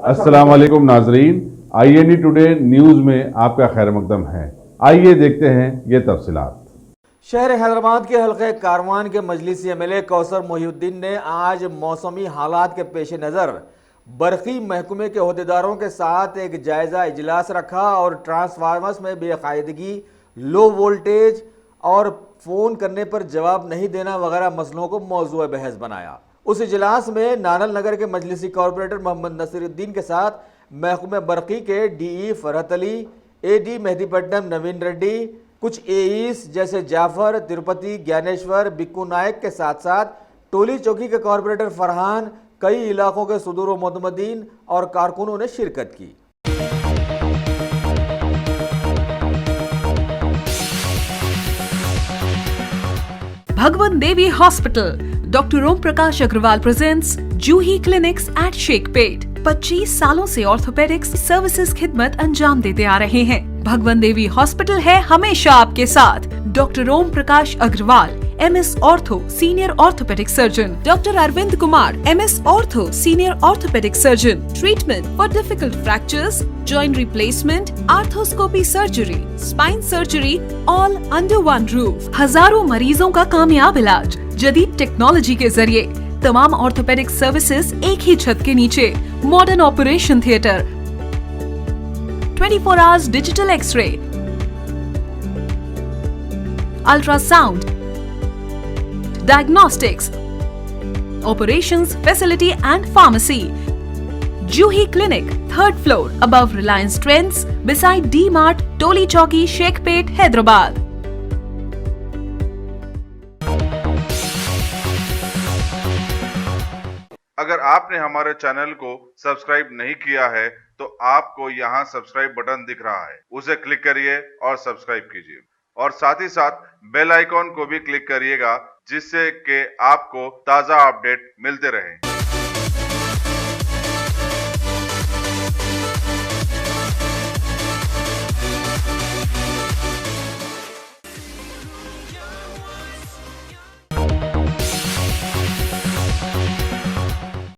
अस्सलाम वालेकुम नाजरीन, INE टुडे न्यूज़ में आपका खैर मकदम है। आइए देखते हैं ये तफसीलात। शहर हैदराबाद के हल्के कारवान के मजलिसी MLA कौसर मोहिउद्दीन ने आज मौसमी हालात के पेश नज़र बरकी महकमे के अहदेदारों के साथ एक जायज़ा इजलास रखा और ट्रांसफार्मर्स में बेकायदगी, लो वोल्टेज और फ़ोन करने पर जवाब नहीं देना वगैरह मसलों को मौजूद बहस बनाया। उस इजलास में नानल नगर के मजलिसी कॉरपोरेटर मोहम्मद नसीरुद्दीन के साथ महकमे बरकी के DE फरहत अली, AD मेहदीपट्टनम नवीन रेड्डी, कुछ AEs जैसे जाफर, तिरुपति, ज्ञानेश्वर, बिक्कू नायक के साथ साथ टोली चौकी के कॉरपोरेटर फरहान, कई इलाकों के सुदूर व मुतमदीन और कारकुनों ने शिरकत की। Bhagwan Devi Hospital, Dr. Om Prakash Agrawal presents Juhi Clinics at Sheikhpet। 25 सालों से ऑर्थोपेडिक्स सर्विसेज खिदमत अंजाम देते आ रहे हैं। भगवान देवी हॉस्पिटल है हमेशा आपके साथ। Doctor Om Prakash Agarwal, MS ortho senior orthopaedic surgeon, doctor Arvind Kumar, MS ortho senior orthopaedic surgeon. Treatment for difficult fractures, joint replacement, arthroscopy surgery, spine surgery, all under one roof. हजारों मरीजों का कामयाब इलाज जदीद टेक्नोलॉजी के जरिए। तमाम ऑर्थोपेडिक सर्विसेज एक ही छत के नीचे। Modern operation theatre, 24 hours digital x ray, ultrasound, diagnostics, operations facility and pharmacy. Juhi Clinic, 3rd floor, above Reliance Trends, beside D-Mart, Toli Chowki, Sheikhpet, Hyderabad. अगर आपने हमारे चैनल को सब्सक्राइब नहीं किया है तो आपको यहाँ सब्सक्राइब बटन दिख रहा है, उसे क्लिक करिए और सब्सक्राइब कीजिए और साथ ही साथ बेल आइकॉन को भी क्लिक करिएगा जिससे कि आपको ताज़ा अपडेट मिलते रहें।